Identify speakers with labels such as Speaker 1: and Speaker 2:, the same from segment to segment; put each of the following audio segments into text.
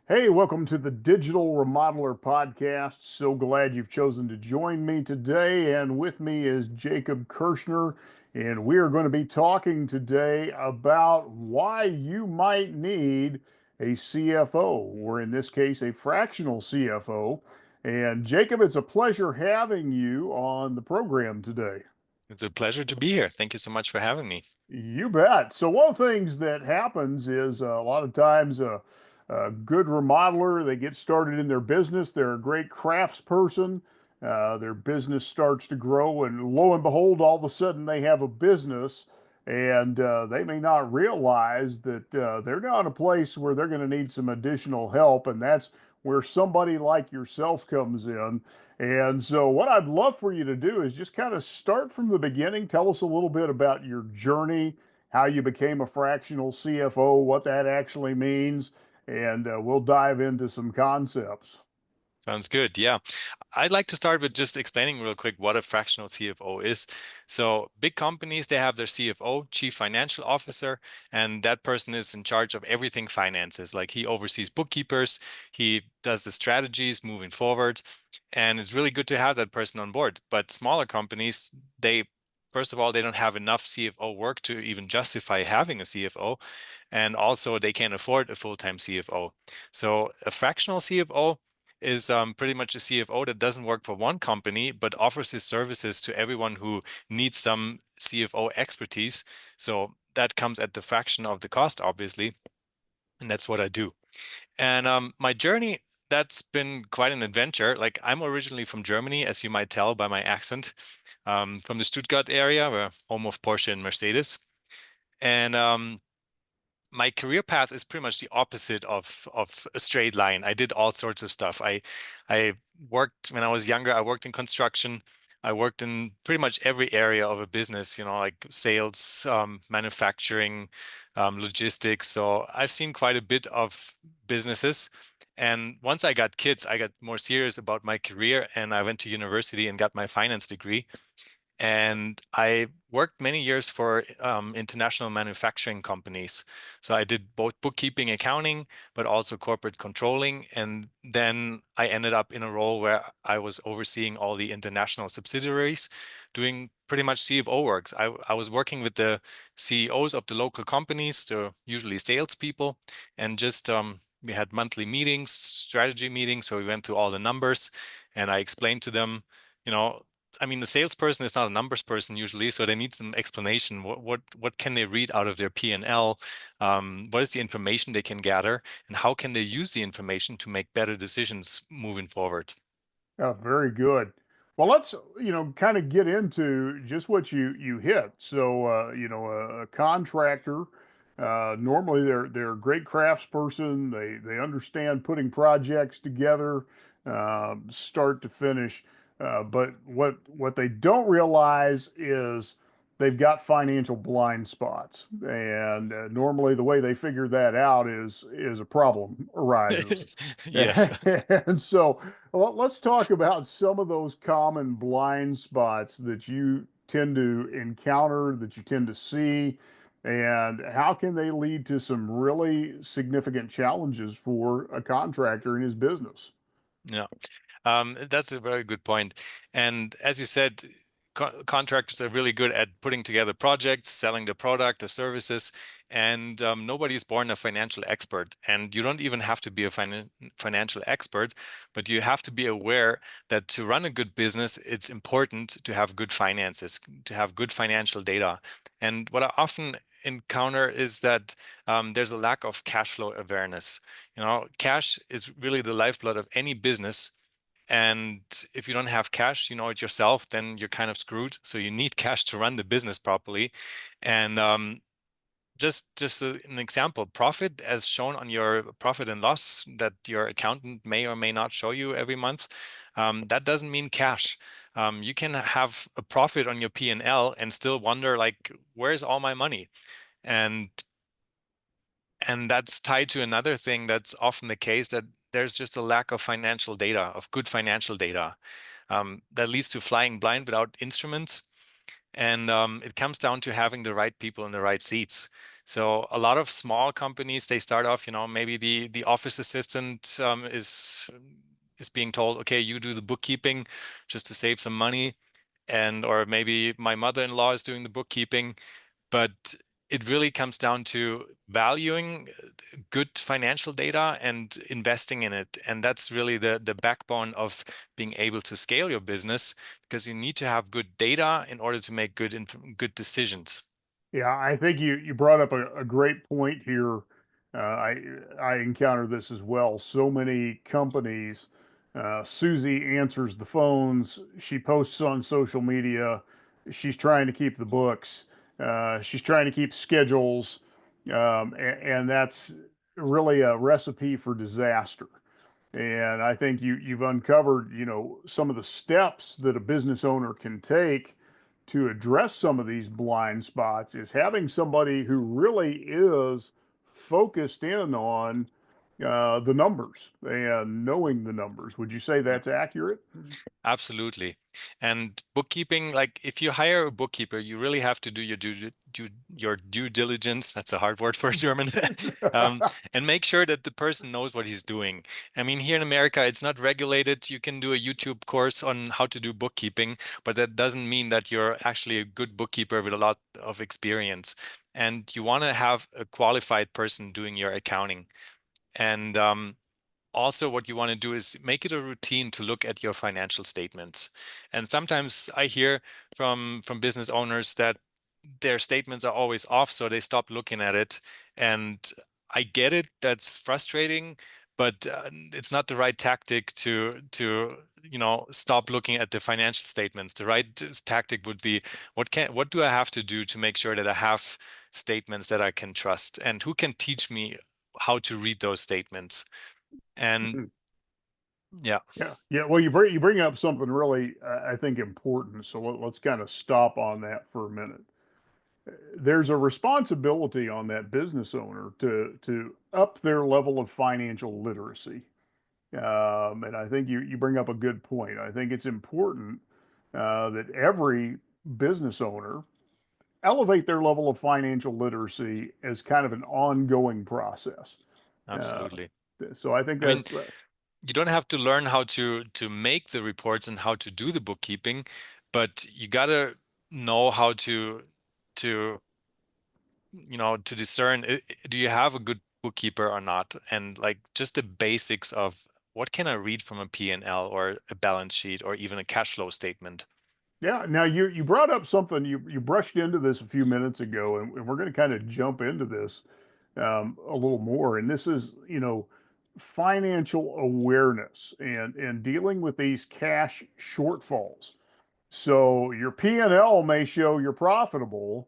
Speaker 1: Hey, welcome to the Digital Remodeler Podcast. So glad you've chosen to join me today. And with me is Jakob Kirschner. And we are going to be talking today about why you might need a CFO, or in this case, a fractional CFO. And Jacob, it's a pleasure having you on the program today.
Speaker 2: It's a pleasure to be here. Thank you so much for having me.
Speaker 1: You bet. So one of the things that happens is a lot of times a good remodeler, they get started in their business. They're a great craftsperson. Their business starts to grow, and lo and behold, all of a sudden they have a business, and they may not realize that they're now in a place where they're going to need some additional help, and that's where somebody like yourself comes in. And so, what I'd love for you to do is just kind of start from the beginning. Tell us a little bit about your journey, how you became a fractional CFO, what that actually means, and we'll dive into some concepts.
Speaker 2: Sounds good. Yeah. I'd like to start with just explaining real quick what a fractional CFO is. So, big companies, they have their CFO, Chief Financial Officer, and that person is in charge of everything finances. Like he oversees bookkeepers, he does the strategies moving forward, and it's really good to have that person on board. But smaller companies, they first of all, they don't have enough CFO work to even justify having a CFO, and also they can't afford a full-time CFO. So, a fractional CFO is pretty much a CFO that doesn't work for one company, but offers his services to everyone who needs some CFO expertise. So that comes at the fraction of the cost, obviously. And that's what I do. And my journey, that's been quite an adventure. Like I'm originally from Germany, as you might tell by my accent, from the Stuttgart area, where home of Porsche and Mercedes. And my career path is pretty much the opposite of a straight line. I did all sorts of stuff. I worked when I was younger. I worked in construction. I worked in pretty much every area of a business. Like sales, manufacturing, logistics. So I've seen quite a bit of businesses. And once I got kids, I got more serious about my career, and I went to university and got my finance degree. And I worked many years for international manufacturing companies. So I did both bookkeeping, accounting, but also corporate controlling. And then I ended up in a role where I was overseeing all the international subsidiaries, doing pretty much CFO works. I was working with the CEOs of the local companies, they're usually salespeople, and just we had monthly meetings, strategy meetings, where we went through all the numbers, and I explained to them, you know, I mean, the salesperson is not a numbers person usually, so they need some explanation. What can they read out of their P&L? What is the information they can gather, and how can they use the information to make better decisions moving forward?
Speaker 1: Very good. Well, let's kind of get into just what you hit. So, a contractor, normally they're a great craftsperson. They understand putting projects together, start to finish. But what they don't realize is they've got financial blind spots, and normally the way they figure that out is a problem arises.
Speaker 2: Yes.
Speaker 1: And so let's talk about some of those common blind spots that you tend to encounter, that you tend to see, and how can they lead to some really significant challenges for a contractor in his business?
Speaker 2: Yeah. That's a very good point. And as you said, contractors are really good at putting together projects, selling the product or services, and nobody's born a financial expert. And you don't even have to be a financial expert, but you have to be aware that to run a good business, it's important to have good finances, to have good financial data. And what I often encounter is that there's a lack of cash flow awareness. Cash is really the lifeblood of any business. And if you don't have cash, you know it yourself, then you're kind of screwed. So you need cash to run the business properly. And just an example, profit as shown on your profit and loss that your accountant may or may not show you every month, that doesn't mean cash. You can have a profit on your P&L and still wonder, like, where's all my money? And and that's tied to another thing that's often the case, that there's just a lack of financial data, of good financial data, that leads to flying blind without instruments. And it comes down to having the right people in the right seats. So a lot of small companies, they start off, maybe the office assistant is being told, okay, you do the bookkeeping just to save some money, and or maybe my mother-in-law is doing the bookkeeping. But it really comes down to valuing good financial data and investing in it. And that's really the backbone of being able to scale your business, because you need to have good data in order to make good decisions.
Speaker 1: Yeah, I think you brought up a great point here. I encounter this as well. So many companies. Susie answers the phones. She posts on social media. She's trying to keep the books. She's trying to keep schedules, and that's really a recipe for disaster. And I think you've uncovered, some of the steps that a business owner can take to address some of these blind spots is having somebody who really is focused in on the numbers and knowing the numbers. Would you say that's accurate?
Speaker 2: Absolutely. And bookkeeping, like if you hire a bookkeeper, you really have to do your due diligence. That's a hard word for a German. um, and make sure that the person knows what he's doing. I mean, here in America, it's not regulated. You can do a YouTube course on how to do bookkeeping, but that doesn't mean that you're actually a good bookkeeper with a lot of experience. And you want to have a qualified person doing your accounting. And also what you want to do is make it a routine to look at your financial statements. And sometimes I hear from business owners that their statements are always off, so they stop looking at it. And I get it, that's frustrating, but it's not the right tactic to stop looking at the financial statements. The right tactic would be, what do I have to do to make sure that I have statements that I can trust, and who can teach me how to read those statements? And yeah,
Speaker 1: Yeah, yeah. Well, you bring up something really, I think, important. So let's kind of stop on that for a minute. There's a responsibility on that business owner to up their level of financial literacy. And I think you bring up a good point. I think it's important that every business owner elevate their level of financial literacy as kind of an ongoing process. Uh,
Speaker 2: absolutely.
Speaker 1: so I think
Speaker 2: I mean,
Speaker 1: that's
Speaker 2: you don't have to learn how to make the reports and how to do the bookkeeping, but you gotta know how to to discern, do you have a good bookkeeper or not? And like just the basics of what can I read from a P&L or a balance sheet or even a cash flow statement.
Speaker 1: yeah. Now you brought up something you brushed into this a few minutes ago, and we're going to kind of jump into this a little more. And this is financial awareness and dealing with these cash shortfalls. So your P&L may show you're profitable,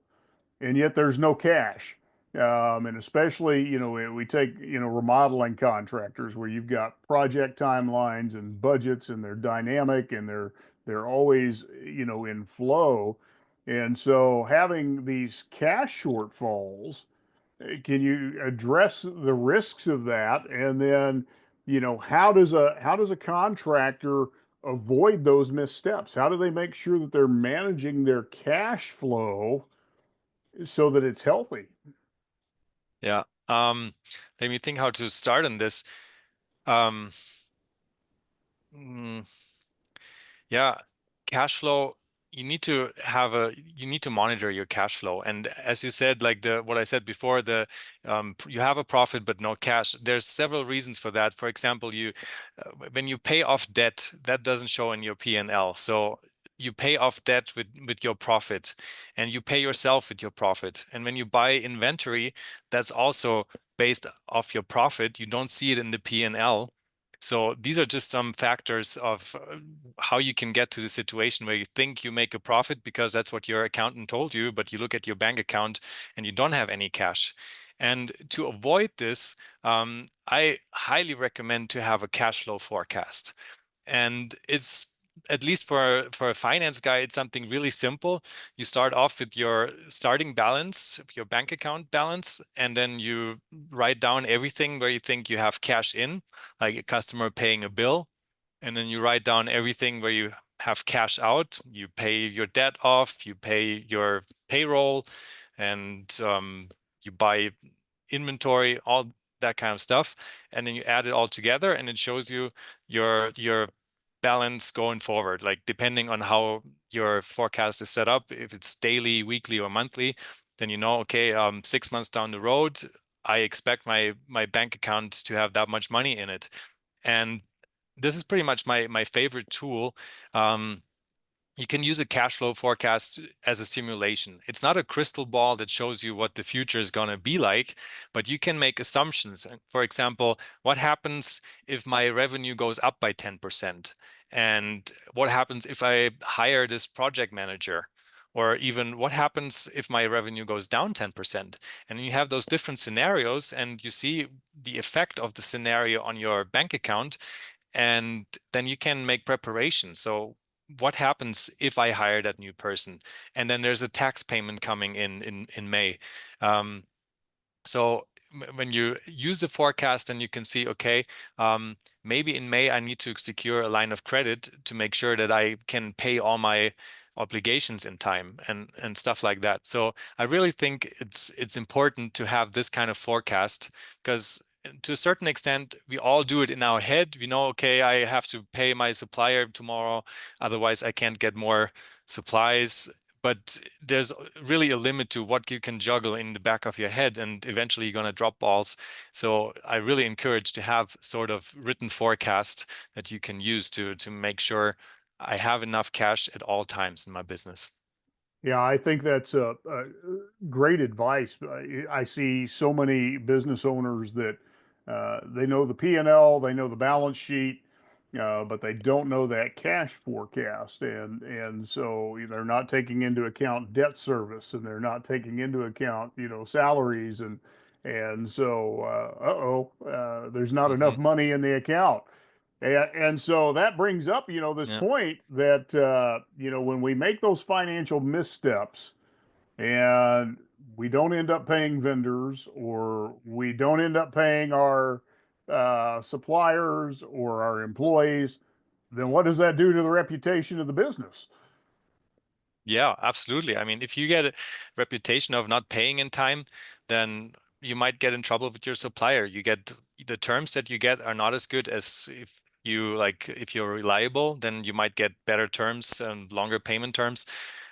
Speaker 1: and yet there's no cash. And especially, we take, remodeling contractors where you've got project timelines and budgets, and they're dynamic, and they're always, in flow. And so having these cash shortfalls, can you address the risks of that? And then, how does a contractor avoid those missteps? How do they make sure that they're managing their cash flow so that it's healthy?
Speaker 2: Yeah. Let me think how to start on this. Um, mm, Yeah, cash flow, you need to monitor your cash flow. And as you said, like the what I said before, you have a profit but no cash. There's several reasons for that. For example, when you pay off debt, that doesn't show in your P&L. So you pay off debt with your profit, and you pay yourself with your profit. And when you buy inventory, that's also based off your profit. You don't see it in the P&L. So these are just some factors of how you can get to the situation where you think you make a profit because that's what your accountant told you, but you look at your bank account and you don't have any cash. And to avoid this, I highly recommend to have a cash flow forecast. And it's, at least for a finance guy, it's something really simple. You start off with your starting balance, your bank account balance, and then you write down everything where you think you have cash in, like a customer paying a bill. And then you write down everything where you have cash out. You pay your debt off, you pay your payroll, and you buy inventory, all that kind of stuff, and then you add it all together, and it shows you your balance going forward, like depending on how your forecast is set up. If it's daily, weekly, or monthly, then you know, okay, 6 months down the road, I expect my bank account to have that much money in it. And this is pretty much my favorite tool. You can use a cash flow forecast as a simulation. It's not a crystal ball that shows you what the future is going to be like, but you can make assumptions. For example, what happens if my revenue goes up by 10%? And what happens if I hire this project manager? Or even what happens if my revenue goes down 10%? And you have those different scenarios, and you see the effect of the scenario on your bank account, and then you can make preparations. So what happens if I hire that new person? And then there's a tax payment coming in May. Um, so when you use the forecast, and you can see, okay, maybe in May I need to secure a line of credit to make sure that I can pay all my obligations in time, and stuff like that. So I really think it's important to have this kind of forecast, because to a certain extent we all do it in our head. We know, okay, I have to pay my supplier tomorrow, otherwise I can't get more supplies. But there's really a limit to what you can juggle in the back of your head, and eventually you're going to drop balls. So I really encourage to have sort of written forecast that you can use to make sure I have enough cash at all times in my business.
Speaker 1: Yeah, I think that's a great advice. I see so many business owners that they know the P&L, they know the balance sheet, but they don't know that cash forecast, and so they're not taking into account debt service, and they're not taking into account salaries, and so there's not enough
Speaker 2: Hmm.
Speaker 1: money in the account. And so that brings up, this
Speaker 2: Yeah.
Speaker 1: point that, when we make those financial missteps and we don't end up paying vendors, or we don't end up paying our suppliers or our employees, then what does that do to the reputation of the business?
Speaker 2: Yeah, absolutely. I mean, if you get a reputation of not paying in time, then you might get in trouble with your supplier. You get the terms that you get are not as good as if you're reliable, then you might get better terms and longer payment terms.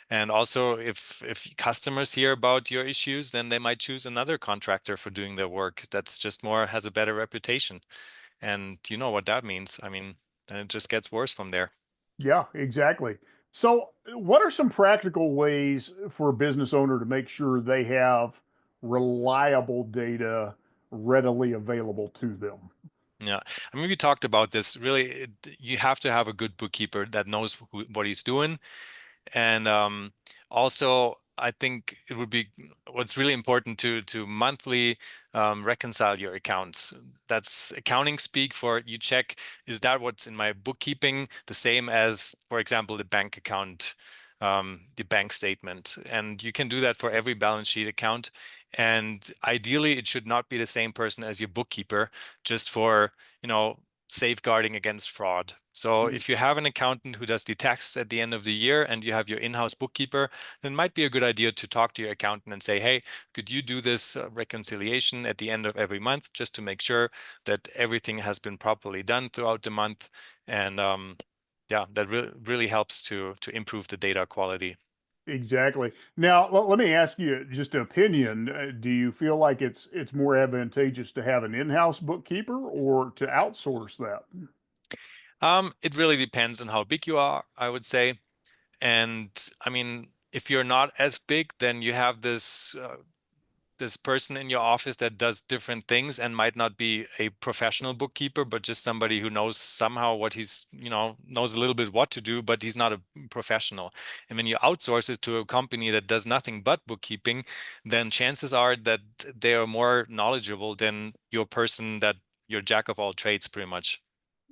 Speaker 2: And also, if customers hear about your issues, then they might choose another contractor for doing their work that's just more has a better reputation. And you know what that means. I mean, then it just gets worse from there.
Speaker 1: Yeah, exactly. So, what are some practical ways for a business owner to make sure they have reliable data readily available to them?
Speaker 2: Yeah, I mean, we talked about this. Really, you have to have a good bookkeeper that knows what he's doing. And also, I think it would be what's really important to monthly reconcile your accounts. That's accounting speak for you check, is that what's in my bookkeeping the same as, for example, the bank account, the bank statement. And you can do that for every balance sheet account. And ideally, it should not be the same person as your bookkeeper, just for, safeguarding against fraud. So
Speaker 1: Mm.
Speaker 2: if you have an accountant who does the tax at the end of the year, and you have your in-house bookkeeper, then it might be a good idea to talk to your accountant and say, hey, could you do this reconciliation at the end of every month, just to make sure that everything has been properly done throughout the month. And yeah, that really helps to improve the data quality.
Speaker 1: Exactly. Now, let me ask you just an opinion. Do you feel like it's more advantageous to have an in-house bookkeeper or to outsource that?
Speaker 2: It really depends on how big you are, I would say. And I mean, if you're not as big, then you have this person in your office that does different things and might not be a professional bookkeeper, but just somebody who knows somehow what knows a little bit what to do, but he's not a professional. And when you outsource it to a company that does nothing but bookkeeping, then chances are that they are more knowledgeable than your person that you're jack of all trades, pretty much.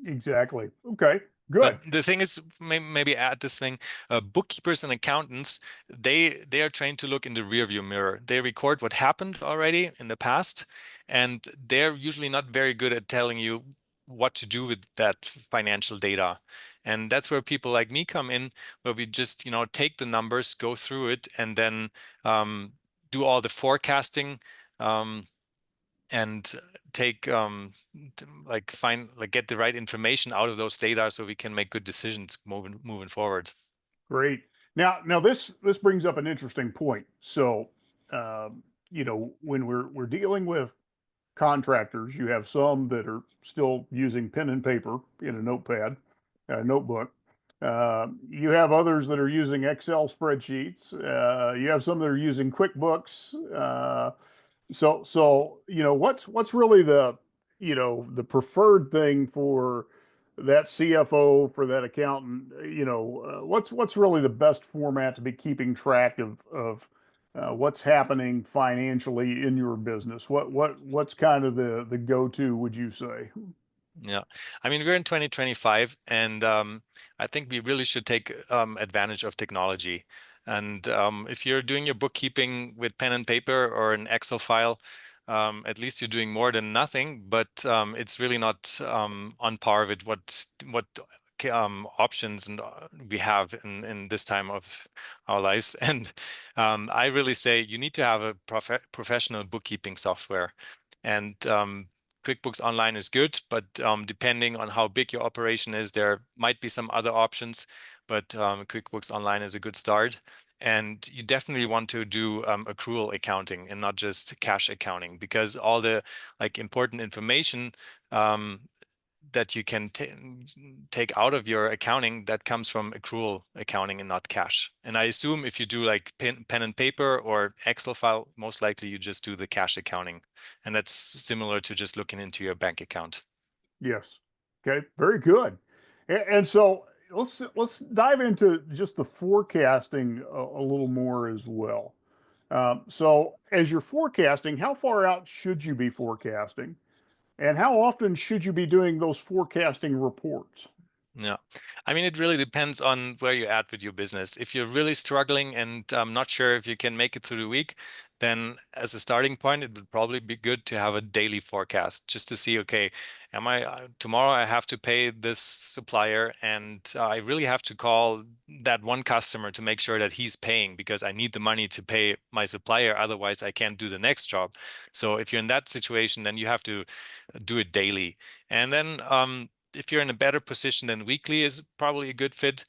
Speaker 1: Exactly. Okay,
Speaker 2: But
Speaker 1: good.
Speaker 2: the thing is, maybe add this thing: bookkeepers and accountants, they are trained to look in the rearview mirror. They record what happened already in the past, and they're usually not very good at telling you what to do with that financial data. And that's where people like me come in, where we just, take the numbers, go through it, and then do all the forecasting, um, and take get the right information out of those data so we can make good decisions moving forward.
Speaker 1: Great. Now this brings up an interesting point. So, when we're dealing with contractors, you have some that are still using pen and paper in a notepad, a notebook. You have others that are using Excel spreadsheets. You have some that are using QuickBooks. What's really the preferred thing for that CFO, for that accountant? What's really the best format to be keeping track of what's happening financially in your business? What's kind of the go-to, would you say?
Speaker 2: Yeah, I mean, we're in 2025, and I think we really should take advantage of technology. And if you're doing your bookkeeping with pen and paper or an Excel file, at least you're doing more than nothing. But it's really not on par with what options and we have in this time of our lives. And I really say you need to have a professional bookkeeping software. And QuickBooks Online is good, but depending on how big your operation is, there might be some other options, but QuickBooks Online is a good start. And you definitely want to do accrual accounting and not just cash accounting, because all the important information that you can take out of your accounting, that comes from accrual accounting and not cash. And I assume if you do like pen and paper or Excel file, most likely you just do the cash accounting. And that's similar to just looking into your bank account.
Speaker 1: Yes. Okay. Very good. And so let's dive into just the forecasting a little more as well. So as you're forecasting, how far out should you be forecasting? And how often should you be doing those forecasting reports?
Speaker 2: Yeah, I mean, it really depends on where you're at with your business. If you're really struggling and I'm not sure if you can make it through the week, then as a starting point, it would probably be good to have a daily forecast just to see, okay, am I tomorrow I have to pay this supplier and I really have to call that one customer to make sure that he's paying because I need the money to pay my supplier. Otherwise, I can't do the next job. So if you're in that situation, then you have to do it daily. And then if you're in a better position, then weekly is probably a good fit,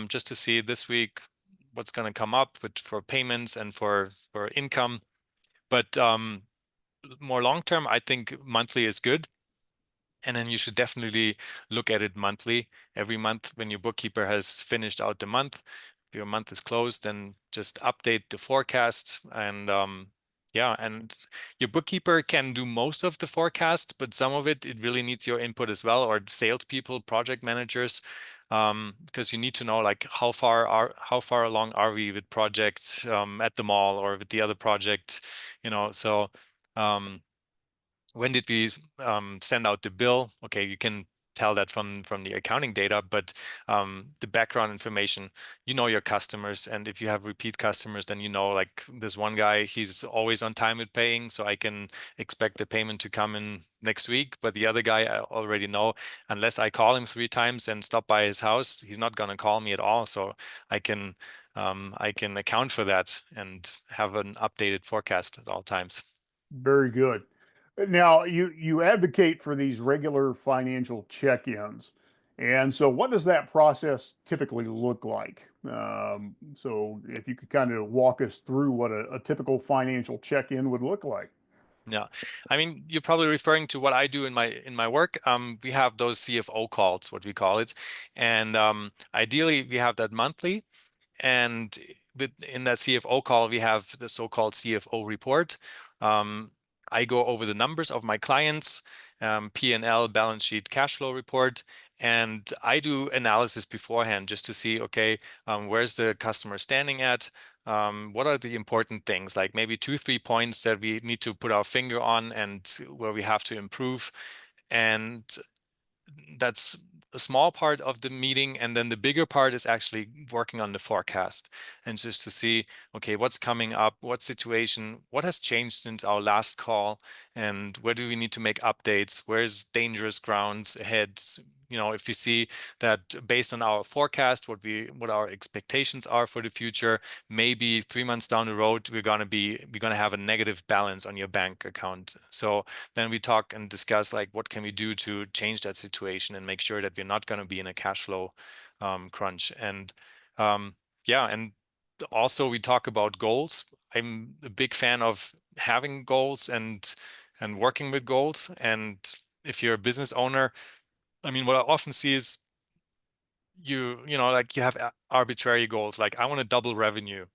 Speaker 2: just to see this week what's going to come up for payments and for income. But more long term, I think monthly is good. And then you should definitely look at it monthly. Every month when your bookkeeper has finished out the month, if your month is closed, then just update the forecast. And yeah, and your bookkeeper can do most of the forecast, but some of it really needs your input as well, or salespeople, project managers, because you need to know like how far along are we with projects at the mall or with the other project, so when did we send out the bill? Okay, you can tell that from the accounting data, but the background information, your customers, and if you have repeat customers, then like this one guy, he's always on time with paying, so I can expect the payment to come in next week. But the other guy, I already know, unless I call him 3 times and stop by his house, he's not going to call me at all. So I can account for that and have an updated forecast at all times.
Speaker 1: Very good. Now, you advocate for these regular financial check-ins. And so what does that process typically look like? So if you could kind of walk us through what a typical financial check-in would look like.
Speaker 2: Yeah, I mean, you're probably referring to what I do in my work. We have those CFO calls, what we call it, and ideally we have that monthly. And in that CFO call, we have the so-called CFO report. I go over the numbers of my clients, P&L, balance sheet, cash flow report, and I do analysis beforehand just to see, okay, where's the customer standing at? What are the important things, like maybe 2, 3 points that we need to put our finger on and where we have to improve? And that's a small part of the meeting. And then the bigger part is actually working on the forecast and just to see, okay, what's coming up, what situation, what has changed since our last call, and where do we need to make updates? Where's dangerous grounds ahead? if you see that based on our forecast, what our expectations are for the future, maybe 3 months down the road, we're gonna have a negative balance on your bank account. So then we talk and discuss like what can we do to change that situation and make sure that we're not going to be in a cash flow crunch. And yeah, and also we talk about goals. I'm a big fan of having goals and working with goals. And if you're a business owner, I mean, what I often see is like you have arbitrary goals, like I want to double revenue.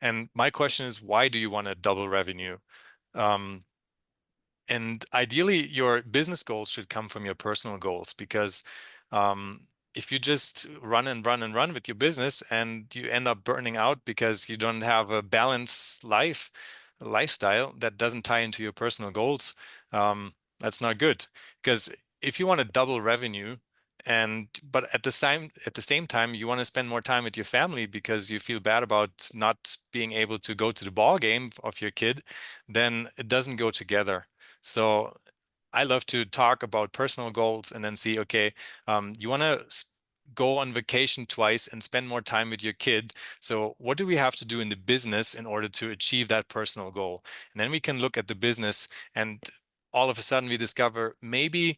Speaker 2: And my question is, why do you want to double revenue? Um, and ideally, your business goals should come from your personal goals, because if you just run and run and run with your business and you end up burning out because you don't have a balanced lifestyle that doesn't tie into your personal goals, that's not good. Because if you want to double revenue, but at the same time you want to spend more time with your family because you feel bad about not being able to go to the ball game of your kid, then it doesn't go together. So I love to talk about personal goals and then see, okay, you want to go on vacation twice and spend more time with your kid. So what do we have to do in the business in order to achieve that personal goal? And then we can look at the business, and all of a sudden we discover maybe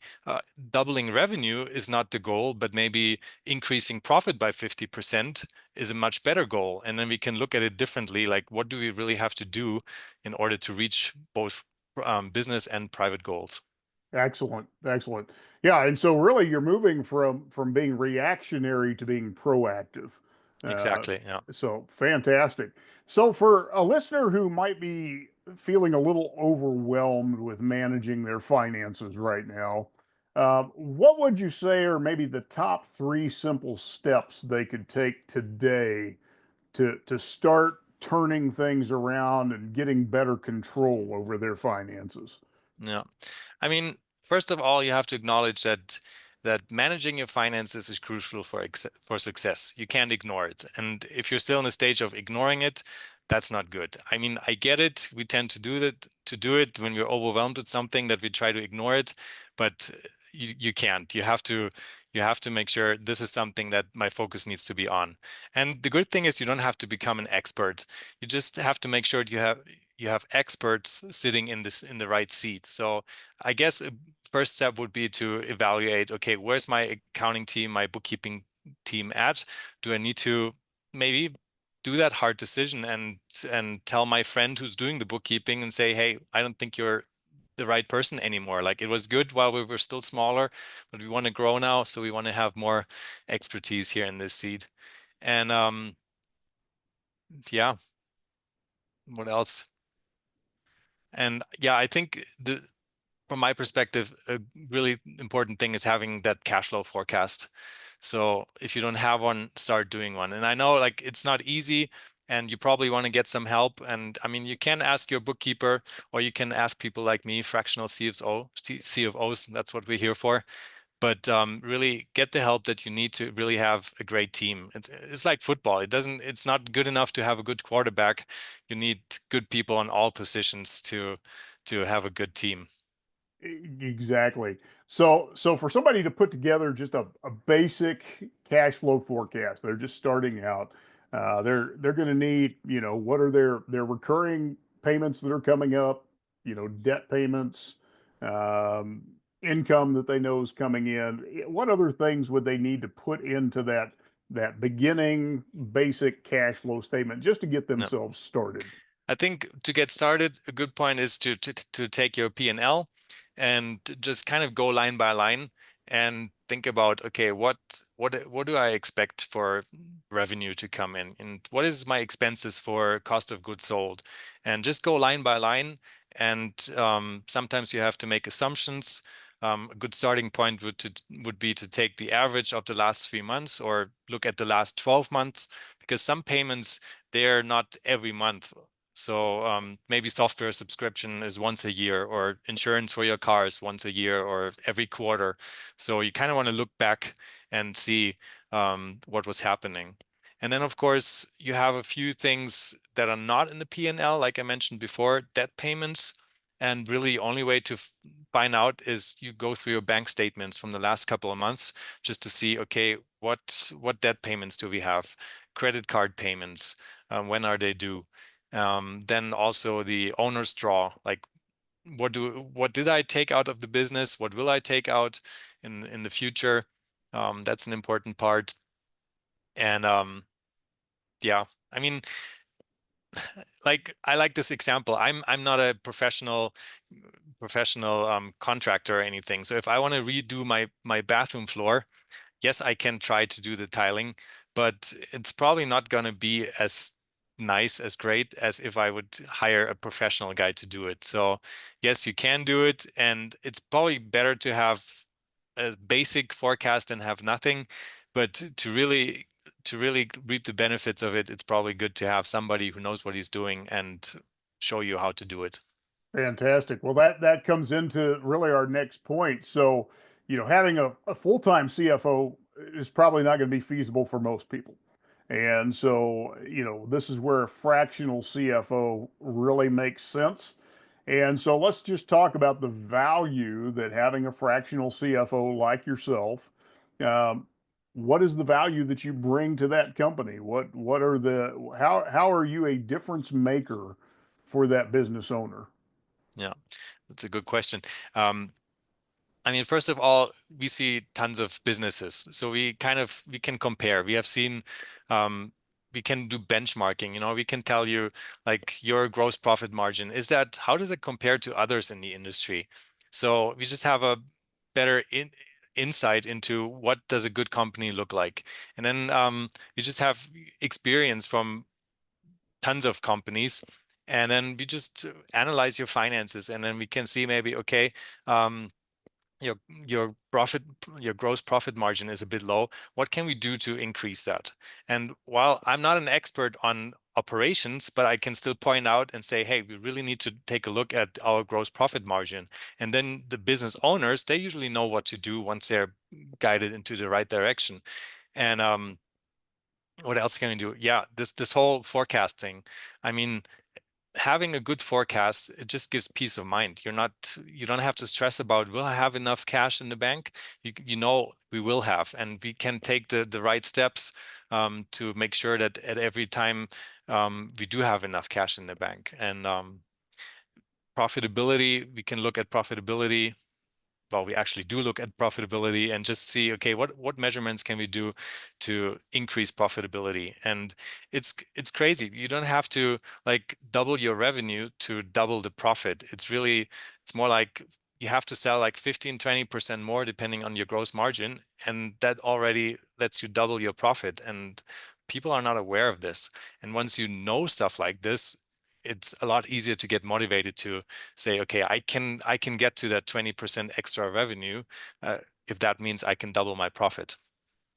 Speaker 2: doubling revenue is not the goal, but maybe increasing profit by 50% is a much better goal. And then we can look at it differently, like what do we really have to do in order to reach both business and private goals.
Speaker 1: Excellent, excellent. Yeah, and so really you're moving from being reactionary to being proactive. Uh,
Speaker 2: Exactly. Yeah.
Speaker 1: so fantastic. So for a listener who might be feeling a little overwhelmed with managing their finances right now, what would you say are maybe the top three simple steps they could take today to start turning things around and getting better control over their finances?
Speaker 2: Yeah. I mean, first of all, you have to acknowledge that managing your finances is crucial for success. You can't ignore it. And if you're still in a stage of ignoring it, that's not good. I mean, I get it. We tend to do it when we're overwhelmed with something, that we try to ignore it, but you can't. You have to make sure this is something that my focus needs to be on. And the good thing is you don't have to become an expert. You just have to make sure you have experts sitting in the right seat. So I guess a first step would be to evaluate, okay, where's my accounting team, my bookkeeping team at? Do I need to maybe do that hard decision and tell my friend who's doing the bookkeeping and say, hey, I don't think you're the right person anymore. Like, it was good while we were still smaller, but we want to grow now, so we want to have more expertise here in this seat. And yeah, what else? And yeah, I think from my perspective, a really important thing is having that cash flow forecast. So if you don't have one, start doing one. And I know, like, it's not easy, and you probably want to get some help. And I mean, you can ask your bookkeeper, or you can ask people like me, fractional CFOs. That's what we're here for. But really get the help that you need to really have a great team. It's like football. It's not good enough to have a good quarterback. You need good people on all positions to have a good team.
Speaker 1: Exactly. So for somebody to put together just a basic cash flow forecast, they're just starting out. They're going to need, what are their recurring payments that are coming up, debt payments, um, income that they know is coming in. What other things would they need to put into that beginning basic cash flow statement just to get
Speaker 2: No.
Speaker 1: themselves started?
Speaker 2: I think to get started, a good point is to take your P&L and just kind of go line by line and think about, okay, what do I expect for revenue to come in, and what is my expenses for cost of goods sold, and just go line by line. And sometimes you have to make assumptions. A good starting point would be to take the average of the last 3 months, or look at the last 12 months, because some payments, they're not every month. So maybe software subscription is once a year, or insurance for your car is once a year or every quarter. So you kind of want to look back and see what was happening. And then, of course, you have a few things that are not in the P&L, like I mentioned before, debt payments. And really, the only way to find out is you go through your bank statements from the last couple of months just to see, okay, what debt payments do we have, credit card payments, when are they due? Then also the owner's draw, like what did I take out of the business? What will I take out in the future? That's an important part. And yeah, I mean, like I like this example. I'm not a professional contractor or anything. So if I want to redo my bathroom floor, yes, I can try to do the tiling, but it's probably not going to be as nice, as great as if I would hire a professional guy to do it. So yes, you can do it, and it's probably better to have a basic forecast and have nothing. But to really reap the benefits of it, it's probably good to have somebody who knows what he's doing and show you how to do it.
Speaker 1: Fantastic. Well, that comes into really our next point. So, having a full-time CFO is probably not going to be feasible for most people. And so, this is where a fractional CFO really makes sense. And so let's just talk about the value that having a fractional CFO like yourself, um, what is the value that you bring to that company? What are how are you a difference maker for that business owner?
Speaker 2: Yeah, that's a good question. Um, I mean, first of all, we see tons of businesses, so we can compare. We have seen, um, we can do benchmarking. We can tell you like your gross profit margin is that how does it compare to others in the industry? So we just have a better insight into what does a good company look like, and then we just have experience from tons of companies, and then we just analyze your finances, and then we can see maybe okay. Your your gross profit margin is a bit low. What can we do to increase that? And while I'm not an expert on operations, but I can still point out and say, hey, we really need to take a look at our gross profit margin. And then the business owners, they usually know what to do once they're guided into the right direction. And what else can we do? Yeah, this whole forecasting. I mean, having a good forecast, it just gives peace of mind. You don't have to stress about, will I have enough cash in the bank? You know we will have, and we can take the right steps to make sure that at every time we do have enough cash in the bank. And profitability, we can look at profitability. Well, we actually do look at profitability and just see, okay, what measurements can we do to increase profitability? And it's crazy. You don't have to like double your revenue to double the profit. It's more like you have to sell like 15-20% more depending on your gross margin, and that already lets you double your profit. And people are not aware of this. And once you know stuff like this, it's a lot easier to get motivated to say, okay, I can get to that 20% extra revenue if that means I can double my profit.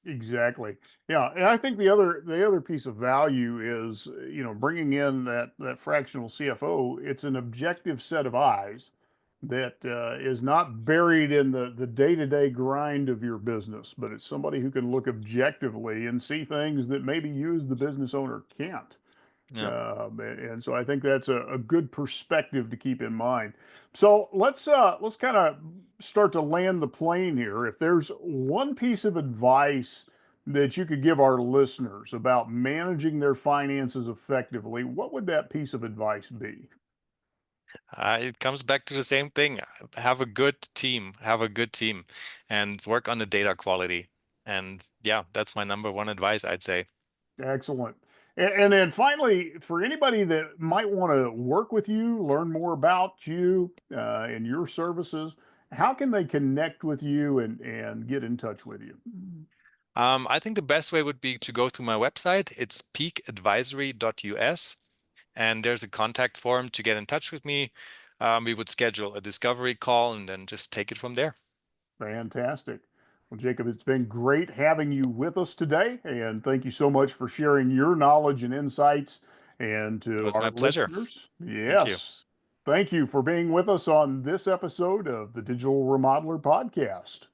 Speaker 1: Exactly. Yeah, and I think the other piece of value is, bringing in that fractional CFO. It's an objective set of eyes that is not buried in the day-to-day grind of your business, but it's somebody who can look objectively and see things that maybe you as the business owner can't.
Speaker 2: Yeah.
Speaker 1: And so I think that's a good perspective to keep in mind. So let's kind of start to land the plane here. If there's one piece of advice that you could give our listeners about managing their finances effectively, what would that piece of advice be?
Speaker 2: It comes back to the same thing. Have a good team, and work on the data quality. And yeah, that's my number one advice, I'd say.
Speaker 1: Excellent. And then finally, for anybody that might want to work with you, learn more about you and your services, how can they connect with you and get in touch with you?
Speaker 2: I think the best way would be to go through my website. It's peakadvisory.us, and there's a contact form to get in touch with me. We would schedule a discovery call and then just take it from there.
Speaker 1: Fantastic. Well, Jacob, it's been great having you with us today. And thank you so much for sharing your knowledge and insights. And
Speaker 2: It
Speaker 1: to
Speaker 2: was
Speaker 1: our
Speaker 2: my pleasure.
Speaker 1: listeners,
Speaker 2: Thank you.
Speaker 1: yes, thank you for being with us on this episode of the Digital Remodeler Podcast.